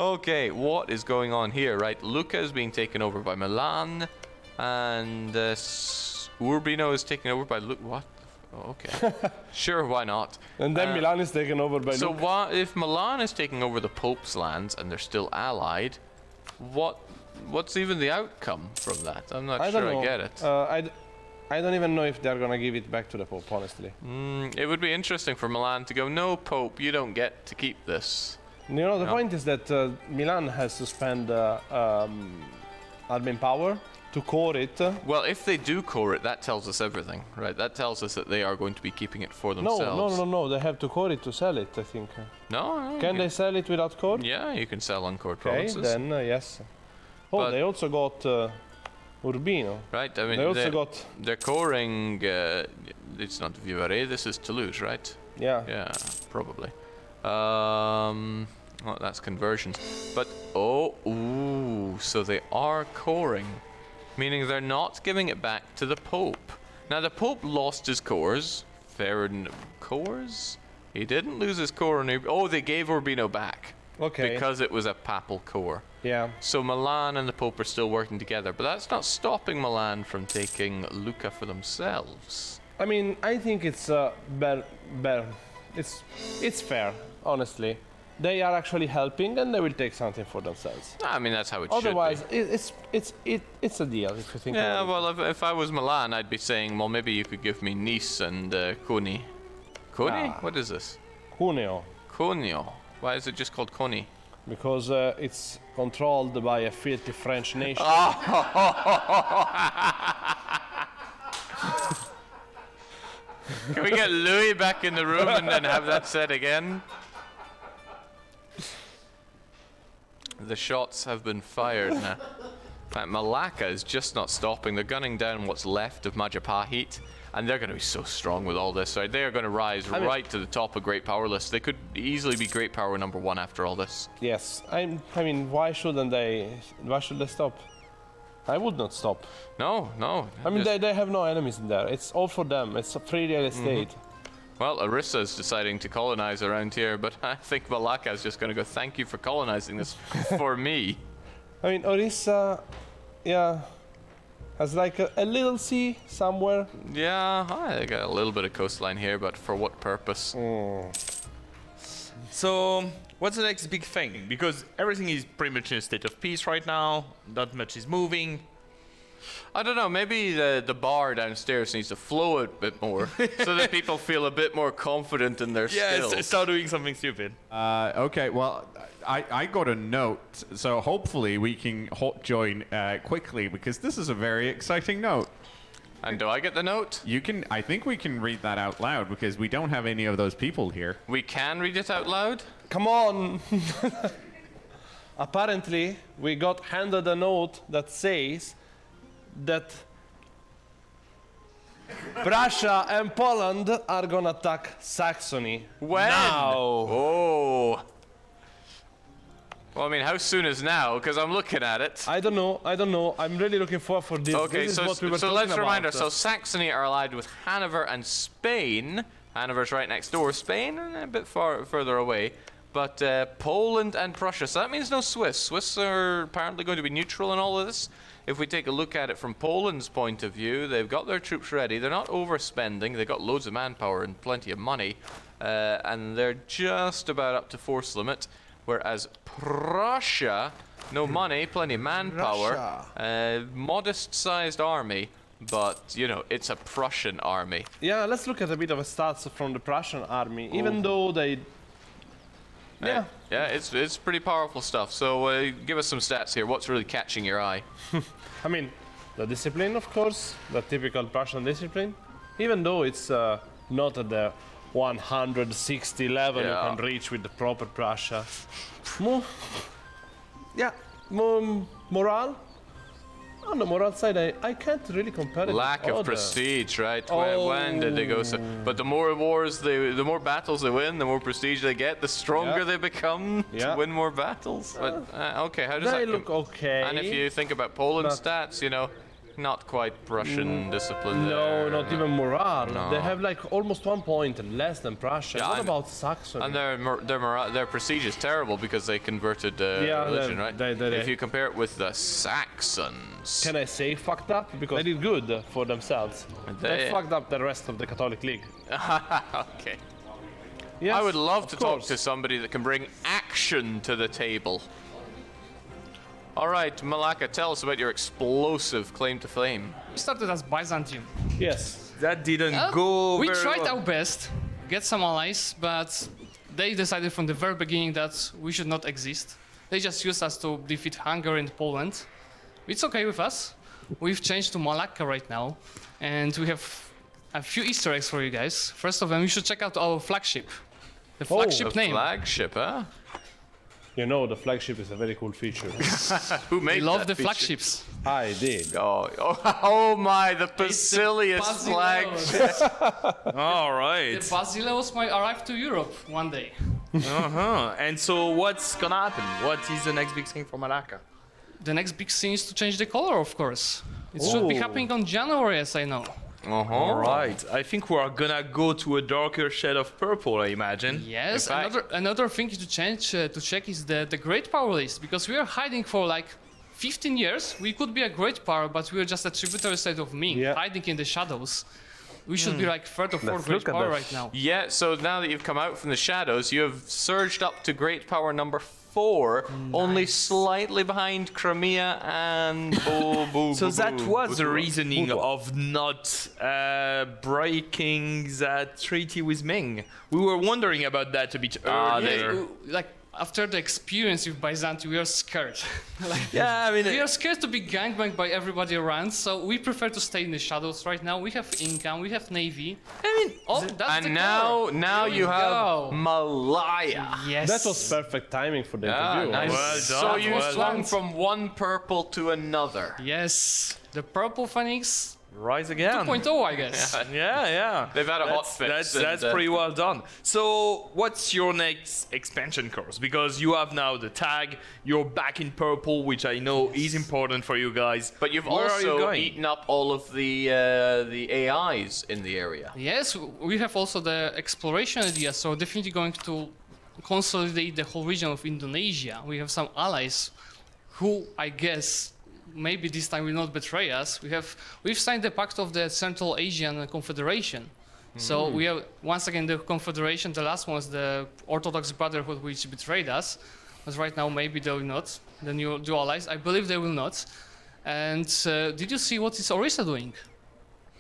Okay, what is going on here, right? Lucca is being taken over by Milan, and Urbino is taken over by What? Oh, okay. Sure, why not? And then Milan is taken over by So if Milan is taking over the Pope's lands and they're still allied, what's even the outcome from that? I'm not sure I get it. I don't even know if they're gonna give it back to the Pope, honestly. It would be interesting for Milan to go, no, Pope, you don't get to keep this. You know, the point is that Milan has to spend admin power to core it. Well, if they do core it, that tells us everything, right? That tells us that they are going to be keeping it for themselves. No. They have to core it to sell it, I think. No. Can they sell it without core? Yeah, you can sell uncored okay, provinces. Then yes. Oh, but they also got Urbino. Right, I mean, they're coring. It's not Vivarais. This is Toulouse, right? Yeah. Yeah, probably. Well, that's conversions. But so they are coring. Meaning they're not giving it back to the Pope. Now, the Pope lost his cores. Cores? He didn't lose his core on Urbino. Oh, they gave Urbino back. Okay. Because it was a papal core. Yeah. So Milan and the Pope are still working together. But that's not stopping Milan from taking Lucca for themselves. I mean, I think it's it's fair, honestly. They are actually helping, and they will take something for themselves. I mean, that's how it Otherwise, should be. it's a deal, if you think about it. Yeah, well, if I was Milan, I'd be saying, well, maybe you could give me Nice and Coni. Coni? What is this? Cuneo. Cuneo. Why is it just called Coni? Because it's controlled by a filthy French nation. Can we get Louis back in the room and then have that said again? The shots have been fired now. In fact, Malacca is just not stopping. They're gunning down what's left of Majapahit, and they're going to be so strong with all this. Right? They are going to rise right to the top of Great Power list. They could easily be Great Power #1 after all this. Yes, I mean, why shouldn't they? Why should they stop? I would not stop. No. I mean, they have no enemies in there. It's all for them. It's a free real estate. Well, Orissa's deciding to colonize around here, but I think Malacca is just going to go, thank you for colonizing this for me. I mean, Orissa, yeah, has like a little sea somewhere. Yeah, I got a little bit of coastline here, but for what purpose? So, what's the next big thing? Because everything is pretty much in a state of peace right now. Not much is moving. I don't know, maybe the bar downstairs needs to flow a bit more so that people feel a bit more confident in their skills. Yeah, start doing something stupid. Okay, well, I got a note, so hopefully we can join quickly, because this is a very exciting note. And do I get the note? You can. I think we can read that out loud, because we don't have any of those people here. We can read it out loud? Come on! Apparently, we got handed a note that says that Prussia and Poland are gonna attack Saxony. When? Now. Oh. Well, I mean, how soon is now? Because I'm looking at it. I don't know. I'm really looking forward for this. Okay, this is what we were so let's talking remind about. ourselves, Saxony are allied with Hanover and Spain. Hanover's right next door. Spain, a bit further away. But Poland and Prussia. So that means no Swiss. Swiss are apparently going to be neutral in all of this. If we take a look at it from Poland's point of view, they've got their troops ready. They're not overspending. They've got loads of manpower and plenty of money. And they're just about up to force limit. Whereas Prussia, no money, plenty of manpower, modest-sized army, but, you know, it's a Prussian army. Yeah, let's look at a bit of a stats from the Prussian army, even though they... Yeah, it's pretty powerful stuff. So give us some stats here. What's really catching your eye? I mean, the discipline, of course, the typical Prussian discipline, even though it's not at the 160 level you can reach with the proper Prussia. Morale. On the moral side, I can't really compare it. Lack of prestige, right? When did they go so? But the more wars, the more battles they win, the more prestige they get, the stronger they become to win more battles. But okay, how does they that look okay? And if you think about Poland's stats, you know, not quite Prussian discipline No, there. not even morale. No. They have like almost 1 point less than Prussia. Yeah, What and- about Saxony? And their prestige is terrible because they converted religion, they- right? they- If you compare it with the Saxons. Can I say fucked up? Because they did good for themselves. They They- fucked up the rest of the Catholic League. Okay. Yes, I would love of to talk course. to somebody that can bring action to the table. All right, Malaka, tell us about your explosive claim to fame. We started as Byzantium. Yes. That didn't go We very tried well. our best, get some allies, but they decided from the very beginning that we should not exist. They just used us to defeat Hungary and Poland. It's okay with us. We've changed to Malacca right now, and we have a few Easter eggs for you guys. First of all, you should check out our flagship. The flagship The name. flagship, huh? You know, the flagship is a very cool feature. Who We made love that the feature? flagships. I did. Oh my, the Basilius flagship. All The right. Basileus might arrive to Europe one day. And so what's gonna happen? What is the next big thing for Malacca? The next big thing is to change the color, of course. It should be Oh. happening on January, as I know. All right. I think we are gonna go to a darker shade of purple, I imagine. Yes, In fact- another thing to change to check is the great power list, because we are hiding for like 15 years. We could be a great power, but we are just a tributary state of Ming, Yeah. hiding in the shadows. We should be like third or fourth great look at power this. right now. Yeah, so now that you've come out from the shadows, you have surged up to great power number 4, only slightly behind Crimea and So that was the reasoning of not breaking that treaty with Ming. We were wondering about that a bit earlier. Like after the experience with Byzantium, we are scared. Yeah, I mean, We are scared to be gangbanged by everybody around, so we prefer to stay in the shadows right now. We have income, we have navy. I mean, Oh, that's And the now core. you Here we have go. Malaya. Yes. That was perfect timing for the Ah, interview. nice. Well So done, you well swung done. from one purple to another. Yes. The Purple Phoenix rise again. 2.0, I guess. Yeah. They've had a hot That's- fix. That's and, pretty well done. So, what's your next expansion course? Because you have now the tag, you're back in purple, which I know is important for you guys. But you've Where are you also going? eaten up all of the AIs in the area. Yes, we have also the exploration idea, so definitely going to consolidate the whole region of Indonesia. We have some allies who, I guess, maybe this time will not betray us. We've signed the pact of the Central Asian Confederation. So we have once again the Confederation. The last one was the Orthodox Brotherhood, which betrayed us. But right now, maybe they will not. The new allies, I believe they will not. And did you see what is Orissa doing?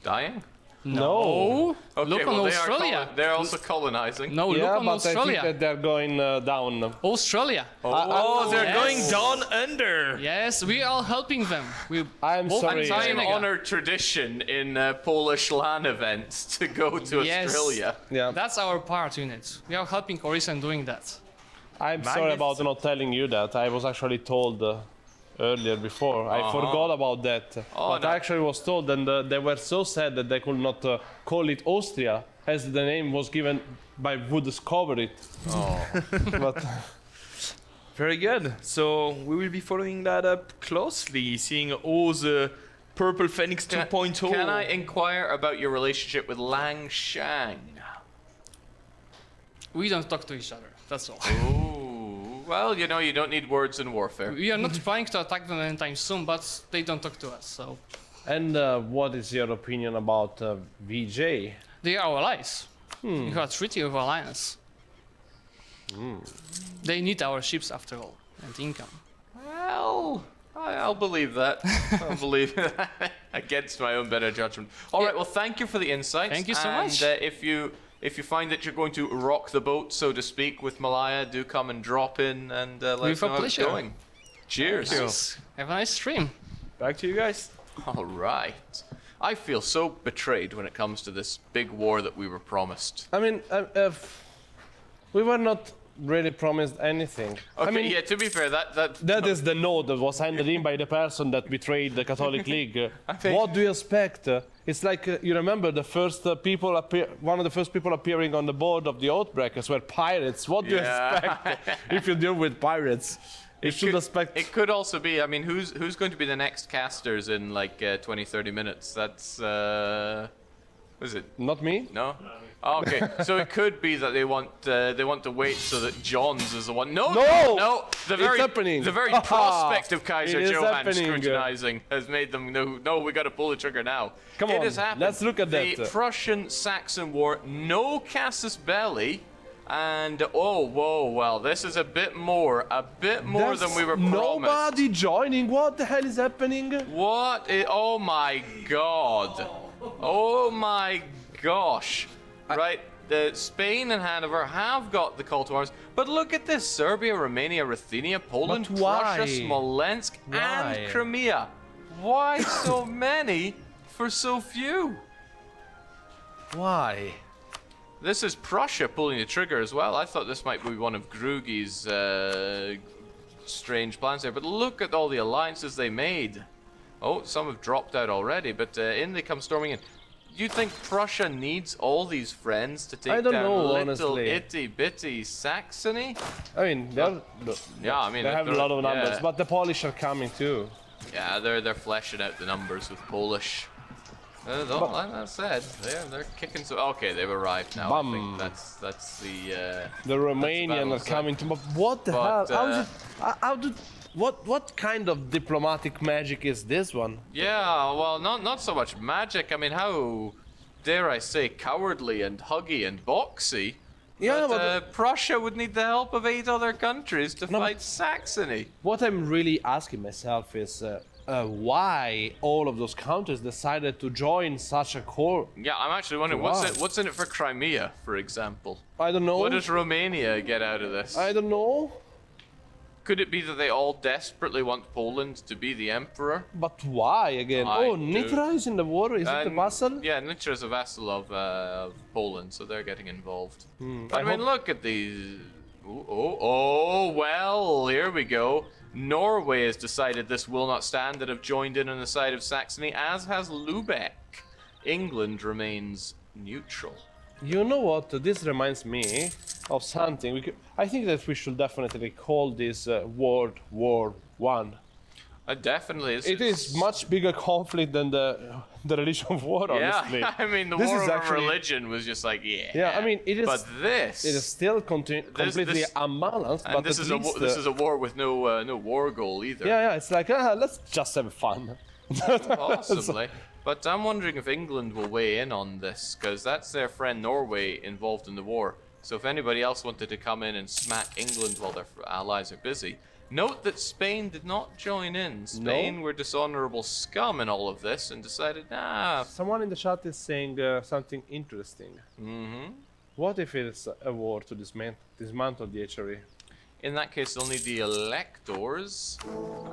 Dying? No. Okay, Look on well, Australia. they're also colonizing. No, Yeah, look on but I Australia. think that they're going down. Australia. Oh, they're yes. going down under. Yes, we are helping them. I'm Both sorry. sides. Time Senegal. honored tradition in Polish LAN events to go to Yes. Australia. Yeah. That's our part unit. We are helping Orissa in doing that. I'm sorry about not telling you that. I was actually told earlier before. I forgot about that. But no. I actually was told, and they were so sad that they could not call it Austria, as the name was given by who discovered it. But Very good. So, we will be following that up closely, seeing all the Purple Phoenix 2.0. Can I inquire about your relationship with Lang Shang? We don't talk to each other. That's all. Ooh, well, you know, you don't need words in warfare. We are not trying to attack them anytime soon, but they don't talk to us. So and what is your opinion about VJ? they are our allies. We have a treaty of alliance. They need our ships after all and income. Well, I'll believe that. I'll believe that against my own better judgment. All right. Well, thank you for the insights. Thank you so and, much. If you find that you're going to rock the boat, so to speak, with Malaya, do come and drop in and let With us know a how it's pleasure. going. Cheers. Yes. Have a nice stream. Back to you guys. All right. I feel so betrayed when it comes to this big war that we were promised. I mean, we were not really promised anything. Okay, I mean, yeah, to be fair, that is the note that was handed in by the person that betrayed the Catholic League. What do you expect? It's like you remember the first one of the first people appearing on the board of the Oathbreakers were pirates. What do you Yeah. expect if you deal with pirates? You should expect. It could also be. I mean, who's going to be the next casters in like 20, 30 minutes? That's was it? Not me. No. Oh, okay, so it could be that they want to wait so that Johns is the one. No. The very happening. the very prospect of Kaiser It is Johann happening. scrutinizing has made them know. No, we got to pull the trigger now. Come It on, has happened. let's look at the that. Prussian-Saxon War. No casus belli. And oh, whoa, well, this is a bit more There's than we were promised. nobody joining. What the hell is happening? Oh my god. Oh my gosh. Right, Spain and Hanover have got the call to arms, but look at this: Serbia, Romania, Ruthenia, Poland, But why? Prussia, Smolensk, Why? and Crimea. Why so many for so few? Why? This is Prussia pulling the trigger as well. I thought this might be one of Grugi's strange plans there, but look at all the alliances they made. Oh, some have dropped out already, but in they come storming in. Do you think Prussia needs all these friends to take I don't down know, little honestly. itty-bitty Saxony? I mean, Yeah, I mean, they have a lot of numbers, yeah. but the Polish are coming too. Yeah, they're fleshing out the numbers with Polish. Like I said, they're kicking. So okay, they've arrived now. I think that's the. The Romanians are coming to. But what the hell? How is it? How do? What kind of diplomatic magic is this one? Yeah, well, not so much magic. I mean, how dare I say cowardly and huggy and boxy? Yeah, but Prussia would need the help of 8 other countries to fight Saxony. What I'm really asking myself is why all of those countries decided to join such a core. Yeah, I'm actually wondering what's in it for Crimea, for example. I don't know. What does Romania get out of this? I don't know. Could it be that they all desperately want Poland to be the emperor? But why again? Nitra is in the war. Is it a vassal? Yeah, Nitra is a vassal of Poland, so they're getting involved. I I mean, look at these. Oh, well, here we go. Norway has decided this will not stand and have joined in on the side of Saxony, as has Lubeck. England remains neutral. You know what? This reminds me of something. I think that we should definitely call this World War One. Definitely. It is much bigger conflict than the religion war, honestly. Yeah, I mean, the This war is of actually- religion was just like, yeah. Yeah, I mean, it is. But this. It is still completely unbalanced. And but this at is least, this is a war with no war goal either. Yeah, it's like let's just have fun. Possibly. But I'm wondering if England will weigh in on this, because that's their friend Norway involved in the war. So if anybody else wanted to come in and smack England while their allies are busy. Note that Spain did not join in. Spain were dishonorable scum in all of this and decided, nah. Someone in the chat is saying something interesting. Mm-hmm. What if it's a war to dismantle the HRE? In that case, they'll need the electors,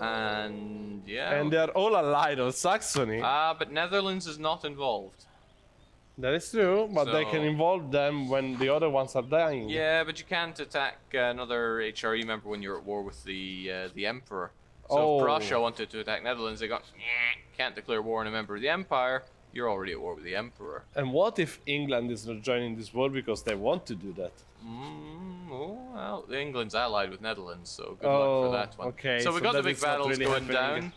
and yeah. And they're all allied on Saxony. But Netherlands is not involved. That is true, but they So- can involve them when the other ones are dying. Yeah, but you can't attack another HRE member when you're at war with the Emperor. So Oh. if Prussia wanted to attack Netherlands, they got can't declare war on a member of the Empire. You're already at war with the Emperor. And what if England is not joining this war because they want to do that? Oh, well, England's allied with Netherlands, so good luck for that one. okay, So we so got the that big is not battles really going happening.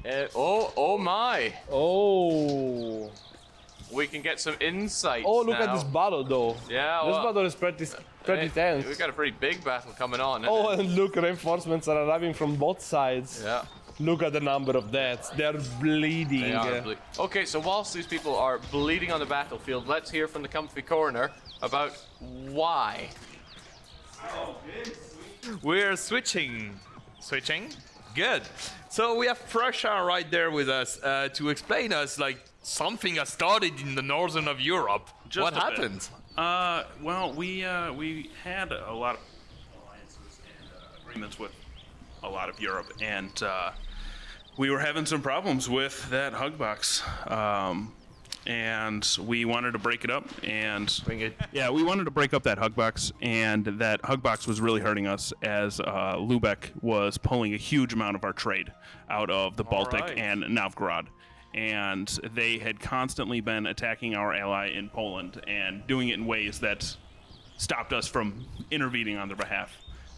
down. Oh my! Oh. We can get some insights. Oh, look now. at this battle, though. Yeah, This well, battle is pretty tense. We've got a pretty big battle coming on. isn't Oh, it? and look, reinforcements are arriving from both sides. Yeah. Look at the number of deaths. They're bleeding. They are okay, so whilst these people are bleeding on the battlefield, let's hear from the comfy corner about why. We're switching. Switching? Good. So we have Prussia right there with us to explain us, like, something has started in the northern of Europe. Just what a bit. happened? Well, we had a lot of alliances and agreements with a lot of Europe, and we were having some problems with that hug box. And we wanted to break it up, and we wanted to break up that hug box, and that hug box was really hurting us as Lubeck was pulling a huge amount of our trade out of the Baltic right. and Novgorod. And they had constantly been attacking our ally in Poland and doing it in ways that stopped us from intervening on their behalf.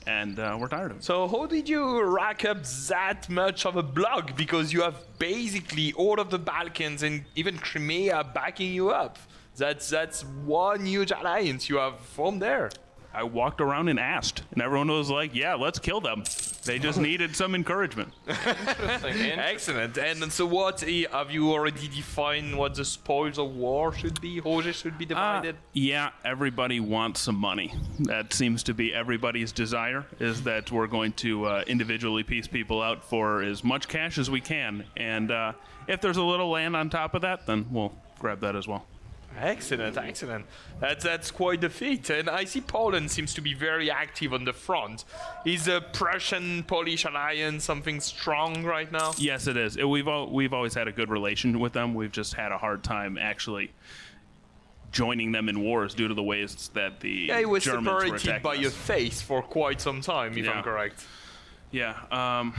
and we're tired of it. So how did you rack up that much of a block? Because you have basically all of the Balkans and even Crimea backing you up. That's one huge alliance you have formed there. I walked around and asked, and everyone was like, yeah, let's kill them. They just needed some encouragement. Excellent. And so what, have you already defined what the spoils of war should be? How they should be divided? Yeah, everybody wants some money. That seems to be everybody's desire, is that we're going to individually piece people out for as much cash as we can. And if there's a little land on top of that, then we'll grab that as well. Excellent, excellent. That's quite the feat. And I see Poland seems to be very active on the front. Is the Prussian-Polish alliance something strong right now? Yes, it is. We've always had a good relation with them. We've just had a hard time actually joining them in wars due to the ways that the Yeah, it was Germans were separated attacking by us. your face for quite some time, if Yeah. I'm correct. Yeah,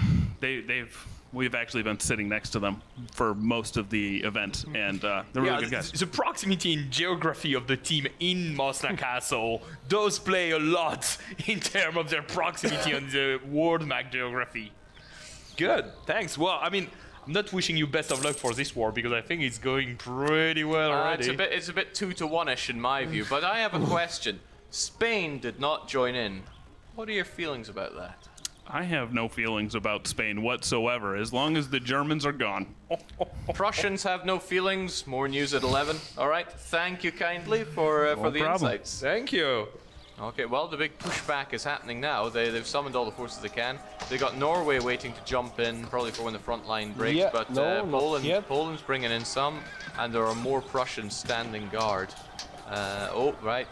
we've actually been sitting next to them for most of the event, and they're really good guys. The proximity in geography of the team in Moszna Castle does play a lot in terms of their proximity on the world map geography. Good, thanks. Well, I mean, I'm not wishing you best of luck for this war because I think it's going pretty well already. It's a bit 2-to-1ish in my view, but I have a question. Spain did not join in. What are your feelings about that? I have no feelings about Spain whatsoever, as long as the Germans are gone. Prussians have no feelings. More news at 11. All right. Thank you kindly for the problem. insights. Thank you. Okay. Well, the big pushback is happening now. They've summoned all the forces they can. They got Norway waiting to jump in, probably for when the front line breaks. Yeah, but no, not yet. Poland's bringing in some, and there are more Prussians standing guard. Oh, right.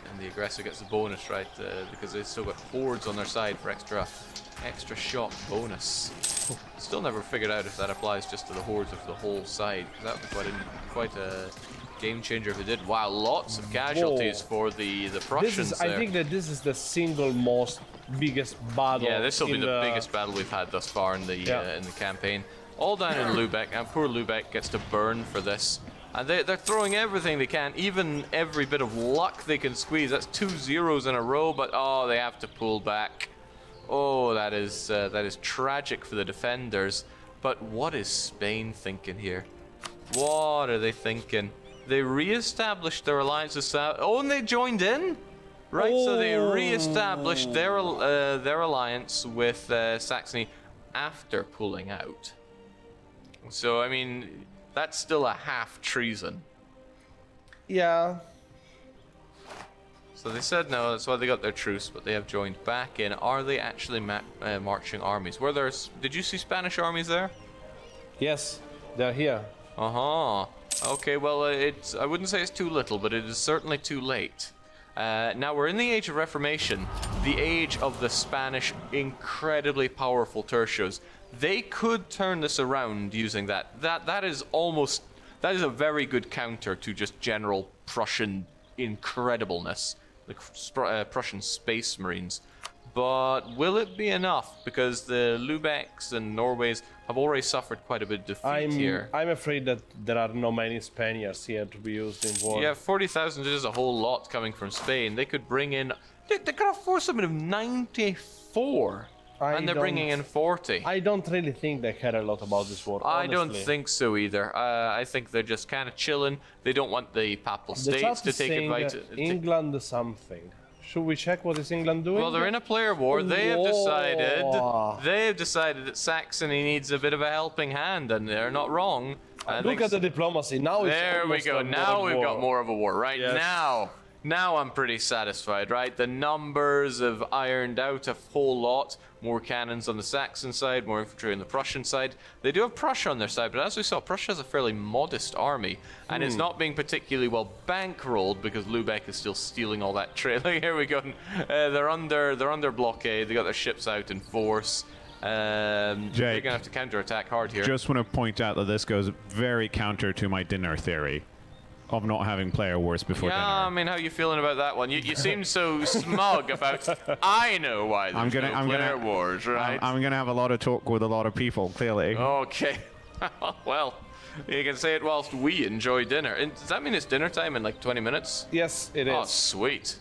And the aggressor gets the bonus, right? Because they've still got hordes on their side for extra shot bonus. Still never figured out if that applies just to the hordes of the whole side. That would be quite a game changer if it did. Wow, lots of casualties for the Prussians. I think that this is the single most biggest battle. Yeah, this will be the biggest battle we've had thus far in the campaign. All down in Lubeck, and poor Lubeck gets to burn for this. And they're throwing everything they can, even every bit of luck they can squeeze. That's 2 zeros in a row, but oh, they have to pull back. Oh, that is tragic for the defenders. But what is Spain thinking here? What are they thinking? They re-established their alliance with oh, and they joined in? Right, so they re-established their alliance with Saxony after pulling out. So, I mean, that's still a half treason. Yeah. So they said no, that's why they got their truce, but they have joined back in. Are they actually marching armies? Did you see Spanish armies there? Yes, they're here. Uh-huh. Okay, well, I wouldn't say it's too little, but it is certainly too late. Now, we're in the Age of Reformation, the age of the Spanish incredibly powerful tertios. They could turn this around using that. That is a very good counter to just general Prussian incredibleness, the Prussian Space Marines. But will it be enough? Because the Lübecks and Norways have already suffered quite a bit of defeat here. I'm afraid that there are not many Spaniards here to be used in war. Yeah, 40,000 is a whole lot coming from Spain. They could bring in... They could have force limit of 94. And they're bringing in 40. I don't really think they care a lot about this war, I don't honestly. think so either. I think they're just kind of chilling. They don't want the Papal The States chat to is take saying advice. England something. Should we check what is England doing? Well, they're in a player war. They have Whoa. decided that Saxony needs a bit of a helping hand, and they're not wrong. Look at the diplomacy. Now it's There we almost go. a Now world we've got war. more of a war. Right Yes. now I'm pretty satisfied, right? The numbers have ironed out a whole lot. More cannons on the Saxon side, more infantry on the Prussian side. They do have Prussia on their side, but as we saw, Prussia has a fairly modest army, and it's not being particularly well bankrolled because Lubeck is still stealing all that trade. Like, here we go. They're under blockade. They got their ships out in force. They're gonna have to counterattack hard here. Just want to point out that this goes very counter to my dinner theory of not having player wars before dinner. I mean, how you feeling about that one? You seem so smug about. I know why there's no player wars, right? I'm gonna have a lot of talk with a lot of people, clearly. Okay. Well, you can say it whilst we enjoy dinner. And does that mean it's dinner time in like 20 minutes? Yes, it is. Oh, sweet.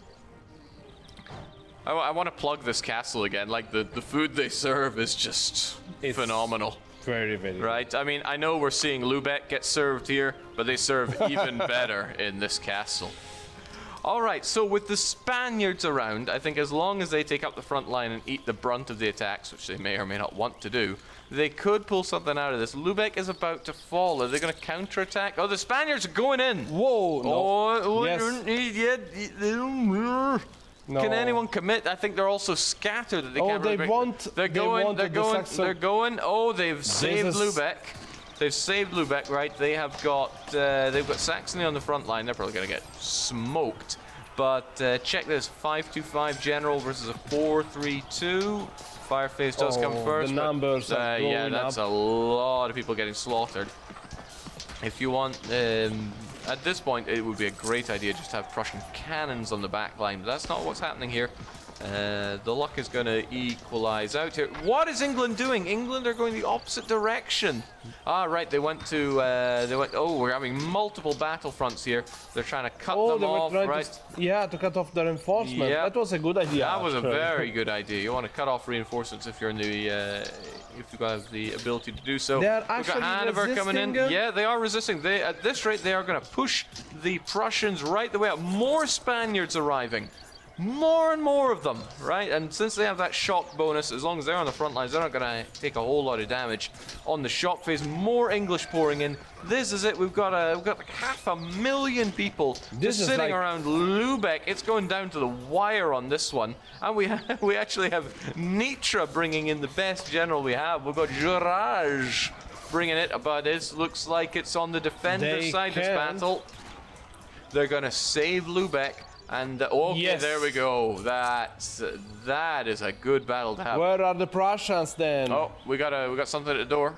I want to plug this castle again. Like the food they serve is just phenomenal. Very, very. Right? I mean, I know we're seeing Lubeck get served here, but they serve even better in this castle. All right, so with the Spaniards around, I think as long as they take up the front line and eat the brunt of the attacks, which they may or may not want to do, they could pull something out of this. Lubeck is about to fall. Are they going to counterattack? Oh, the Spaniards are going in. Whoa, no. Oh, Yes. No. Can anyone commit? I think they're also scattered. That they can't really they break. want. They're going. They're going. They're going. Oh, they've saved is- Lubeck. They've saved Lubeck, right? They have got. They've got Saxony on the front line. They're probably going to get smoked. But check this: 5-2-5 general versus a 4-3-2. Fireface does come first. The numbers are going yeah, that's up. a lot of people getting slaughtered. If you want, at this point, it would be a great idea just to have Prussian cannons on the back line. But that's not what's happening here. The luck is going to equalize out here. What is England doing? England are going the opposite direction. Ah, right. They went to. Oh, we're having multiple battle fronts here. They're trying to cut them they were off, trying right? to cut off the reinforcement. Yeah. That was a good idea. That was a actually. very good idea. You want to cut off reinforcements if you're in the, if you have the ability to do so. They are We've got actually Hanover coming in. resisting? Yeah, they are resisting. They, at this rate, they are going to push the Prussians right the way up. More Spaniards arriving. More and more of them, right? And since they have that shock bonus, as long as they're on the front lines, they're not going to take a whole lot of damage on the shock phase. More English pouring in. This is it. We've got like 500,000 people This just is sitting like- around Lubeck. It's going down to the wire on this one, and we actually have Nitra bringing in the best general we have. We've got Juraj bringing it, but it looks like it's on the defender They side. This can't. battle. They're going to save Lubeck. And okay, Yes. there we go. That is a good battle to have. Where are the Prussians then? Oh, we got something at the door.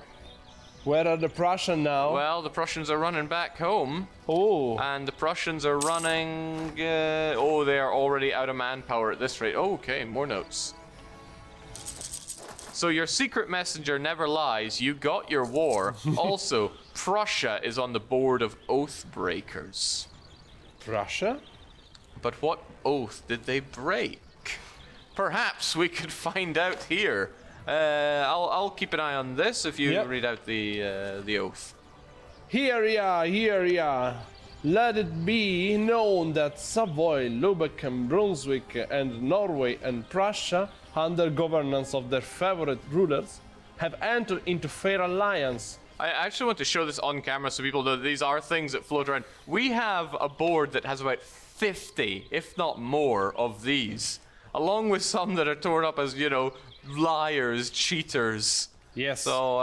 Where are the Prussians now? Well, the Prussians are running back home, Oh, and the Prussians are running. Oh, they are already out of manpower at this rate. Oh, okay, more notes. So your secret messenger never lies. You got your war. Also, Prussia is on the board of oath breakers. Russia? But what oath did they break? Perhaps we could find out here. I'll keep an eye on this if you Yep. read out the oath. Here ya. Let it be known that Savoy, Lubeck, and Brunswick, and Norway and Prussia, under governance of their favorite rulers, have entered into fair alliance. I actually want to show this on camera so people know that these are things that float around. We have a board that has about 50, if not more, of these, along with some that are torn up as, you know, liars, cheaters. Yes. So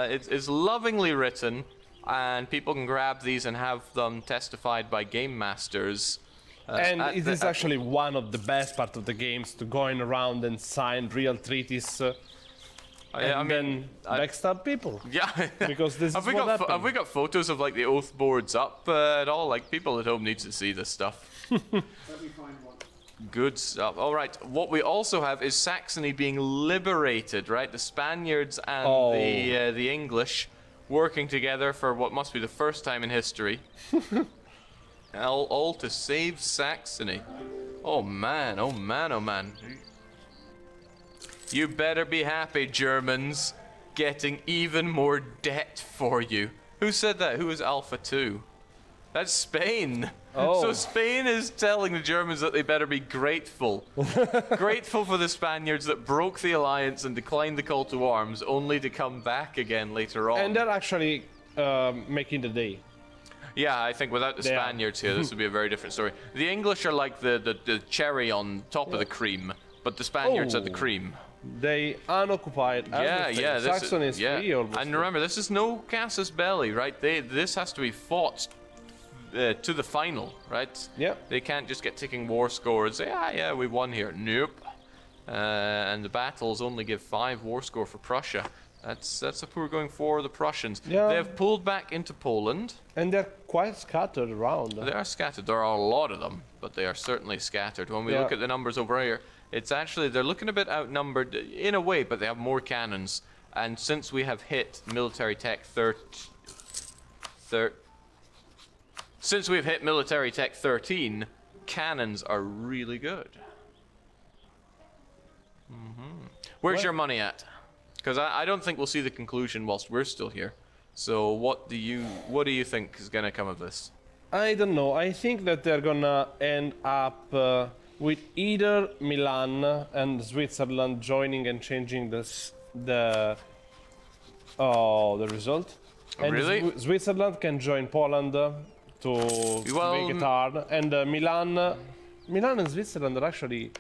it's lovingly written, and people can grab these and have them testified by game masters. And at it the- is at- actually one of the best part of the games, to going around and sign real treaties and then backstab people. Yeah. Because this have is we what got happened. have we got photos of like the oath boards up at all? Like people at home needs to see this stuff. Good stuff. All right. What we also have is Saxony being liberated. Right, the Spaniards and Oh. the English working together for what must be the first time in history. all to save Saxony. Oh man! Oh man! Oh man! You better be happy, Germans, getting even more debt for you. Who said that? Who is Alpha 2? That's Spain. Oh. So Spain is telling the Germans that they better be grateful. Grateful for the Spaniards that broke the alliance and declined the call to arms, only to come back again later on. And they're actually making the day. Yeah, I think without the They are. Spaniards here, this would be a very different story. The English are like the cherry on top of the cream, but the Spaniards are the Oh. cream. They unoccupied everything. Yeah. Saxony is free almost. And remember, this is no casus belli, right? This has to be fought to the final, right? Yeah. They can't just get ticking war score and say, yeah, we won here. Nope. And the battles only give 5 war score for Prussia. That's if we're going for the Prussians. Yeah. They have pulled back into Poland. And they're quite scattered around. They are scattered. There are a lot of them, but they are certainly scattered. When we Yeah. look at the numbers over here, it's actually, they're looking a bit outnumbered in a way, but they have more cannons. And since we have hit military tech since we've hit military tech 13, cannons are really good. Where's your money at? Because I don't think we'll see the conclusion whilst we're still here. So what do you think is gonna come of this? I don't know. I think that they're gonna end up with either Milan and Switzerland joining and changing the result. And Really? Switzerland can join Poland to make it hard, and Milan and Switzerland are actually.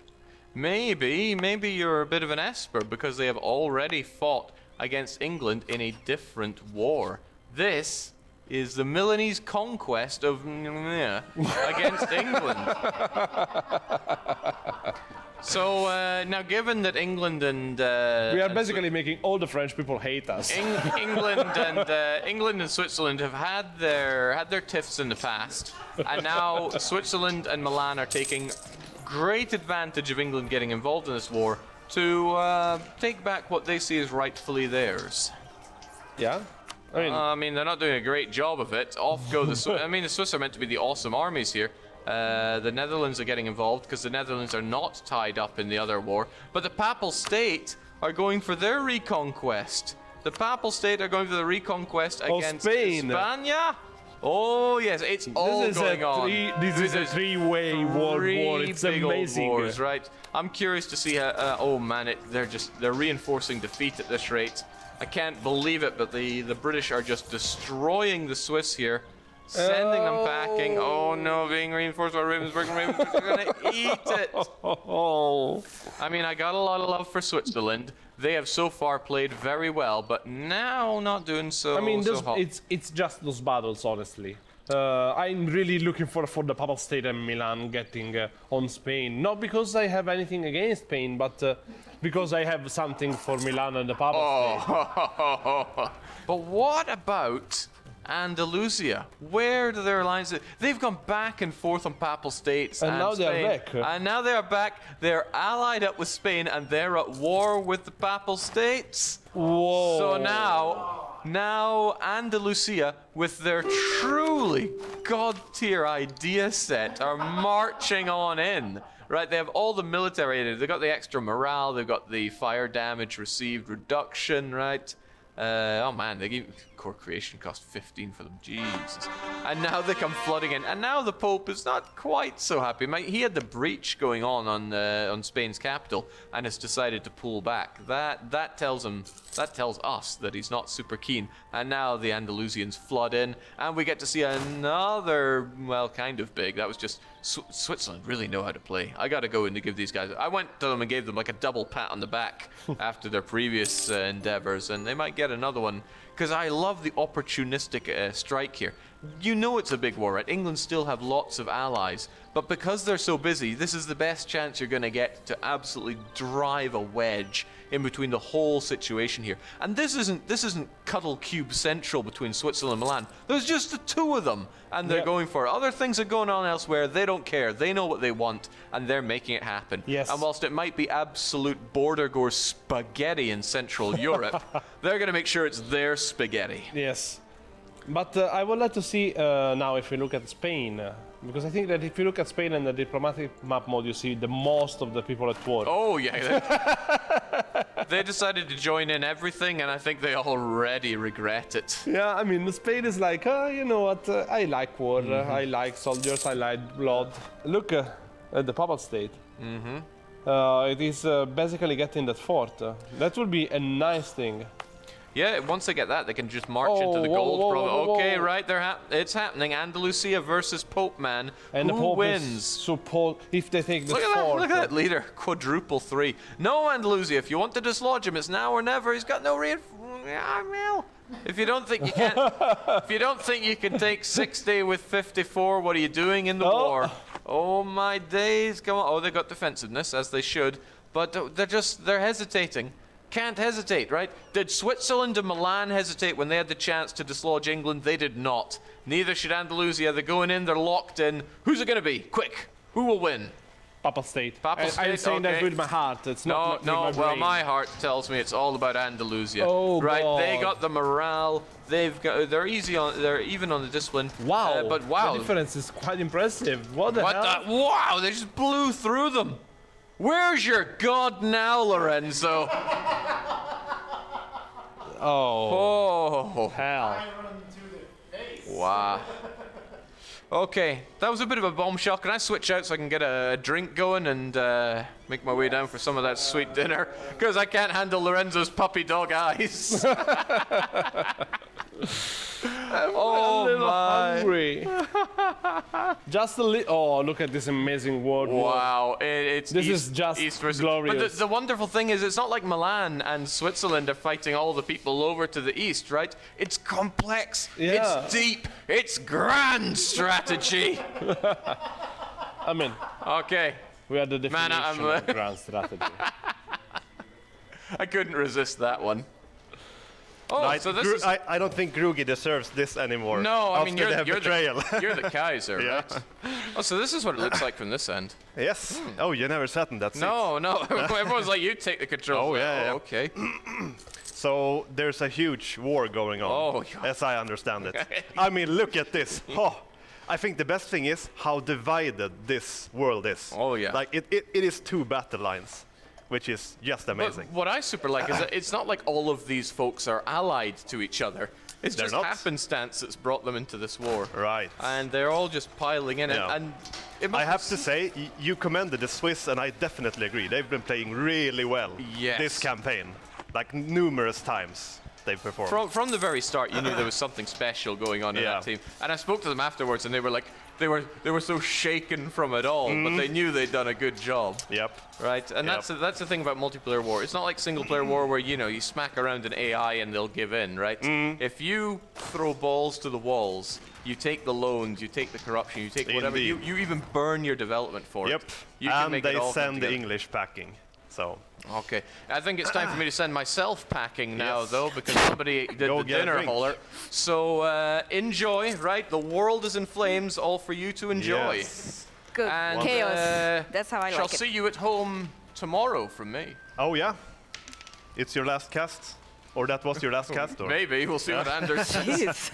Maybe you're a bit of an esper because they have already fought against England in a different war. This is the Milanese conquest of against England. So now, given that England and We are basically making all the French people hate us. England and Switzerland have had their tiffs in the past, and now Switzerland and Milan are taking great advantage of England getting involved in this war to take back what they see as rightfully theirs. Yeah? I mean, they're not doing a great job of it. Off go the Swiss. I mean, the Swiss are meant to be the awesome armies here. The Netherlands are getting involved because the Netherlands are not tied up in the other war. But the Papal State are going for their reconquest. The Papal State are going for the reconquest against Spain. Spania. Oh yes, it's all going on. This is a three-way world war. It's big old amazing. wars, right? I'm curious to see how. Oh man, they're reinforcing defeat at this rate. I can't believe it, but the British are just destroying the Swiss here, sending them packing. Oh no, being reinforced by Ravensburg, and Ravensburg are gonna eat it. I mean, I got a lot of love for Switzerland. They have so far played very well, but now not doing so. I mean, so hot. it's just those battles, honestly. I'm really looking for the Papal State and Milan getting on Spain. Not because I have anything against Spain, but because I have something for Milan and the Papal State. But what about Andalusia? Where do their alliances? They've gone back and forth on Papal States And now Spain. they're back. And now they are back. They're allied up with Spain, and they're at war with the Papal States. Whoa. So now Andalusia, with their truly god-tier idea set, are marching on in. Right, they have all the military. They've got the extra morale. They've got the fire damage received reduction. Right. Oh man, they give core creation cost 15 for them. Jesus. And now they come flooding in. And now the Pope is not quite so happy. He had the breach going on Spain's capital and has decided to pull back. That tells us that he's not super keen. And now the Andalusians flood in, and we get to see another, well, kind of big. That was just Switzerland really know how to play. I got to go in to give these guys. I went to them and gave them like a double pat on the back after their previous endeavors, and they might get another one because I love the opportunistic strike here. You know it's a big war, right? England still have lots of allies, but because they're so busy, this is the best chance you're going to get to absolutely drive a wedge in between the whole situation here. And this isn't Cuddle Cube Central between Switzerland and Milan. There's just the two of them, and they're going for it. Other things are going on elsewhere. They don't care. They know what they want, and they're making it happen. Yes. And whilst it might be absolute border gore spaghetti in Central Europe, they're going to make sure it's their spaghetti. Yes. But I would like to see now if we look at Spain, because I think that if you look at Spain and the diplomatic map mode, you see the most of the people at war. Oh, yeah. They decided to join in everything, and I think they already regret it. Yeah, I mean, Spain is like, you know what, I like war, I like soldiers, I like blood. Look at the Papal State. It is basically getting that fort. That would be a nice thing. Yeah, once they get that, they can just march into the whoa, gold whoa, province. whoa, whoa. Okay, right, it's happening. Andalusia versus Pope Man. And Who the Pope wins? is support if they take the Look at that! fort. Look at that leader, quadruple 3. No, Andalusia, if you want to dislodge him, it's now or never. He's got no If you don't think you can, if you don't think you can take 60 with 54, what are you doing in the war? Oh my days! Come on! Oh, they got defensiveness as they should, but they're hesitating. Can't hesitate, right? Did Switzerland and Milan hesitate when they had the chance to dislodge England? They did not. Neither should Andalusia. They're going in, they're locked in. Who's it going to be? Quick. Who will win? Papal State. Papal State, I'm saying that okay. with my heart. It's not No, with my well, brain. my heart tells me it's all about Andalusia. Oh, right, God. they got the morale. They're even on the discipline. Wow. But wow. The difference is quite impressive. What the hell? Wow, they just blew through them. Where's your god now, Lorenzo? Oh, Oh, hell. wow. Okay, that was a bit of a bombshell. Can I switch out so I can get a drink going and make my way down for some of that sweet dinner? Because I can't handle Lorenzo's puppy dog eyes. Oh a little my. hungry. Just a little. Oh, look at this amazing world. Wow, it's This east, is just east versus glorious. But the wonderful thing is, it's not like Milan and Switzerland are fighting all the people over to the east, right? It's complex. Yeah. It's deep. It's grand strategy. I mean, Okay, we are the Man, definition I'm, of grand strategy. I couldn't resist that one. Oh, Right, so this is I don't think Grugi deserves this anymore. no. I after mean, the betrayal. you're the Kaiser, Yeah. right? Oh, so this is what it looks like from this end. Yes. Oh, you never sat in that seat. No, no. Everyone's like, you take the controls. Oh, yeah, yeah. Okay. So there's a huge war going on, Oh, yeah. as I understand it. I mean, look at this. Oh, I think the best thing is how divided this world is. Oh, yeah. Like it is two battle lines, which is just amazing. But what I super like is that it's not like all of these folks are allied to each other. It's They're just not. happenstance that's brought them into this war. Right. And they're all just piling in. Yeah. And it must I be have to say, you commended the Swiss, and I definitely agree. They've been playing really well Yes. this campaign, like numerous times they've performed. From the very start, you knew there was something special going on in Yeah. that team. And I spoke to them afterwards, and they were like, they were so shaken from it all, but they knew they'd done a good job. Yep. Right, and Yep. that's the thing about multiplayer war. It's not like single player war where you smack around an AI and they'll give in, right? If you throw balls to the walls, you take the loans, you take the corruption, you take whatever. Indeed. You even burn your development for Yep. it. You can And make they it all come send the together. English packing. So Okay, I think it's time for me to send myself packing now, Yes. though, because somebody did Go the get a dinner drink. hauler. So enjoy, right? The world is in flames, all for you to enjoy. yes. Good. And Chaos. That's how I shall like it. see you at home tomorrow from me. Oh yeah. It's your last cast, or that was your last cast, or? Maybe we'll see what Anders says. Jeez.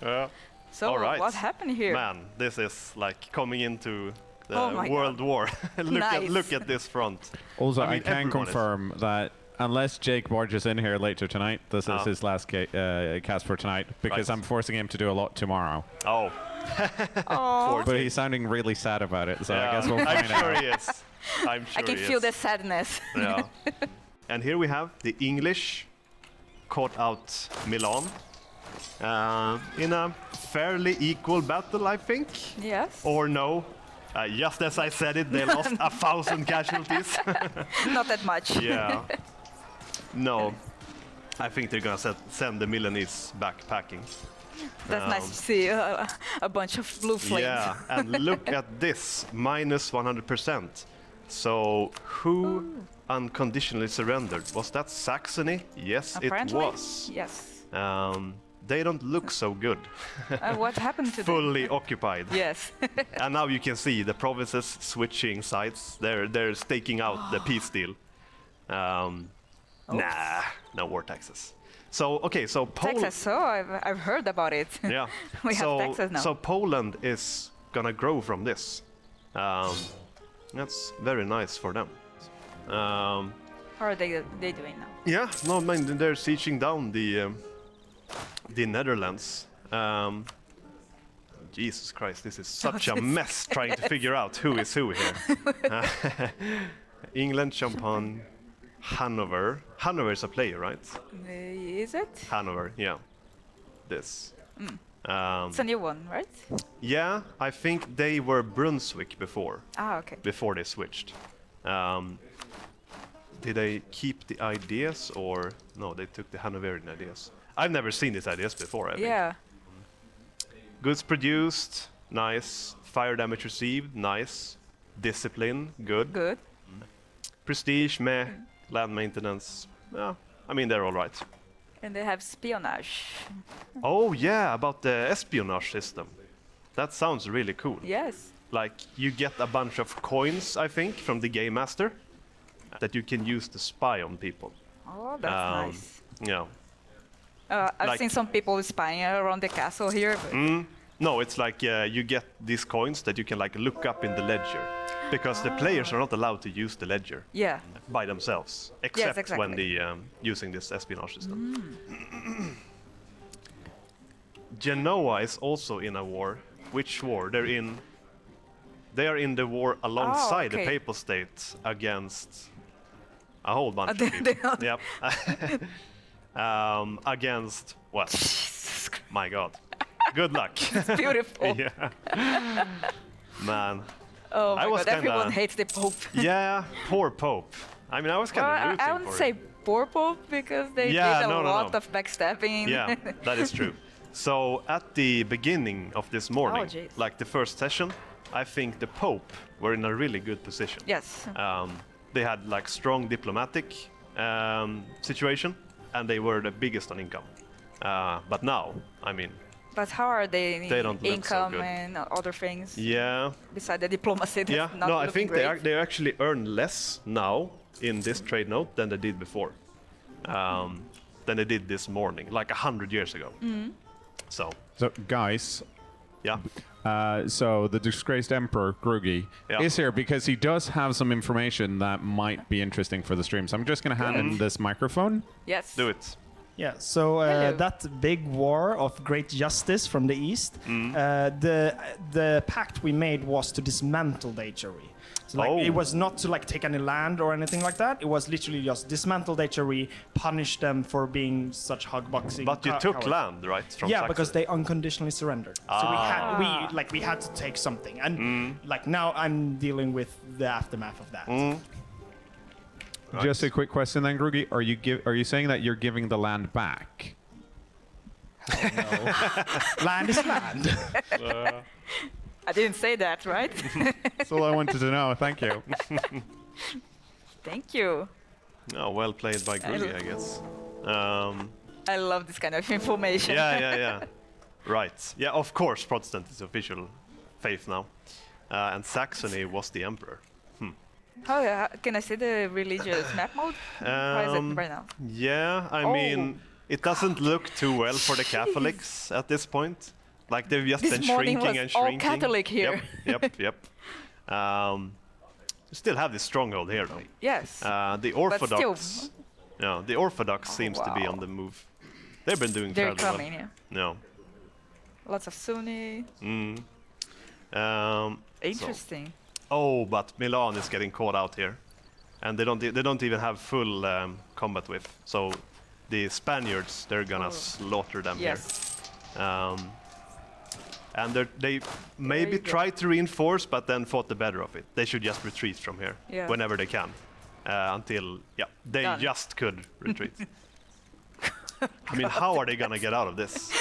Yeah. So All right. what happened here? Man, this is like coming into the Oh my World War. Nice. Look at this front. Also, I, mean, can everyone is. confirm that unless Jake Borge is in here later tonight, this is Oh. his last cast for tonight because Right. I'm forcing him to do a lot tomorrow. Oh, Oh, But he's sounding really sad about it, so I yeah. guess we'll I'm find sure out. he is. I'm sure I can he feel is. the sadness. Yeah. And here we have the English caught out Milan in a fairly equal battle, I think. Yes. Or no. Just as I said it, they lost 1,000 casualties. Not that much. Yeah. No. I think they're gonna send the Milanese back packing. That's nice to see a bunch of blue flames. Yeah, and look at this, minus 100%. So who unconditionally surrendered? Was that Saxony? Yes, Apparently. it was. Yes. They don't look so good. What happened to them? Fully occupied. Yes. And now you can see the provinces switching sides. They're staking out the peace deal. Nah, no war taxes. So okay, so Poland. Texas. So I've heard about it. Yeah. We so, have Texas now. So Poland is gonna grow from this. That's very nice for them. How are they doing now? Yeah, no, I mean, they're sieging down the Netherlands. Jesus Christ, this is such a mess trying to figure out who is who here. England, Champagne, Hanover. Hanover is a player, right? Is it? Hanover, yeah. This. It's a new one, right? Yeah, I think they were Brunswick before Okay. they swithed. Did they keep the ideas or no? They took the Hanoverian ideas. I've never seen these ideas before. I think. Yeah. Goods produced, nice. Fire damage received, nice. Discipline, good. Good. Prestige, meh. Land maintenance, yeah. I mean they're all right. And they have espionage. Oh yeah, about the espionage system. That sounds really cool. Yes. Like you get a bunch of coins, I think, from the game master that you can use to spy on people. Oh, that's nice. Yeah. I've like- seen some people spying around the castle here. But No, it's like you get these coins that you can like look up in the ledger. because the players are not allowed to use the ledger Yeah. by themselves, except when exactly. using this espionage system. Genoa is also in a war. Which war? They are in the war alongside the okay. Papal State against a whole bunch of they- people. they Yep. Against what? My God. Good luck. Beautiful. Yeah. Man. Oh my I was god, everyone kinda- hates the Pope. Yeah, poor Pope. I mean, I was kind Well, of rooting I wouldn't for say him. poor Pope because they Yeah, did a no, no, lot no. of backstabbing. Yeah, that is true. So at the beginning of this morning, jeez. like the first session, I think the Pope were in a really good position. Yes. They had like strong diplomatic situation, and they were the biggest on income. But now, I mean, But how are they in They don't look so income good. and other things yeah, besides the diplomacy? That's yeah. not No, I looking think great. they actually earn less now in this trade note than they did before. Than they did this morning, like 100 years ago. So, So, guys, yeah. so the disgraced Emperor Grugi Yeah. is here because he does have some information that might be interesting for the stream. So I'm just going to hand him this microphone. Yes. Do it. Yeah, so Hello. that big war of great justice from the east, the pact we made was to dismantle the HRE. So like, it was not to like take any land or anything like that. It was literally just dismantle the HRE, punish them for being such hogboxing. But you took cowards. land, right? From Yeah, Saxony? because they unconditionally surrendered. So we had to take something, and like now I'm dealing with the aftermath of that. Just a quick question then, Grugi. Are you saying that you're giving the land back? Land is land. I didn't say that, right? That's all I wanted to know. Thank you. Thank you. Oh, well played by Grugi, I guess. I love this kind of information. Yeah. Right. Yeah, of course, Protestant is official faith now. And Saxony was the emperor. Oh yeah, can I see the religious map mode? How is it right now? Yeah, I mean, it doesn't look too well for the Catholics at this point. Like, they've just This been morning shrinking was and all shrinking. Catholic here. Yep. Still have this stronghold here, though. Yes. The Orthodox. Yeah, the Orthodox seems to be wow. on the move. They've been doing They're fairly coming, yeah. well. Lots of Sunni. No. Interesting. Oh, but Milan is getting caught out here, and they don't even have full combat width. So the Spaniards, they're gonna slaughter them Yes. here. And they maybe you go. tried to reinforce, but then fought the better of it. They should just retreat from here Yeah. whenever they can, until they Done. just could retreat. I mean, how are they gonna get out of this?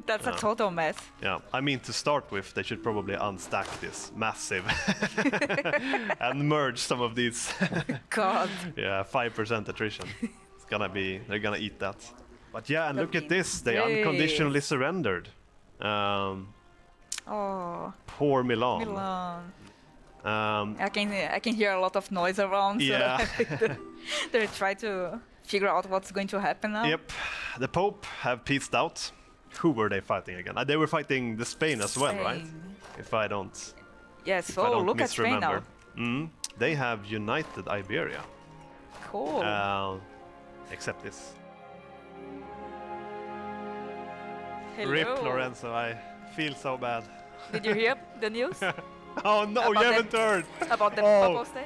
That's a total mess. Yeah, I mean, to start with, they should probably unstack this massive and merge some of these. God. Yeah, 5% attrition. They're gonna eat that. But yeah, and look at this, they Great. unconditionally surrendered. Oh, Poor Milan. Milan. Um, I can hear a lot of noise around. Yeah. So they're trying to figure out what's going to happen now. Yep, the Pope have peaced out. Who were they fighting again? They were fighting the Spain as well, right? Spain. If I don't Yes. I Oh, don't look at Spain now. misremember. They have united Iberia. Cool. Except this. Hello. Rip Lorenzo, I feel so bad. Did you hear the news Oh no, About you haven't heard! about the Oh. Papal State?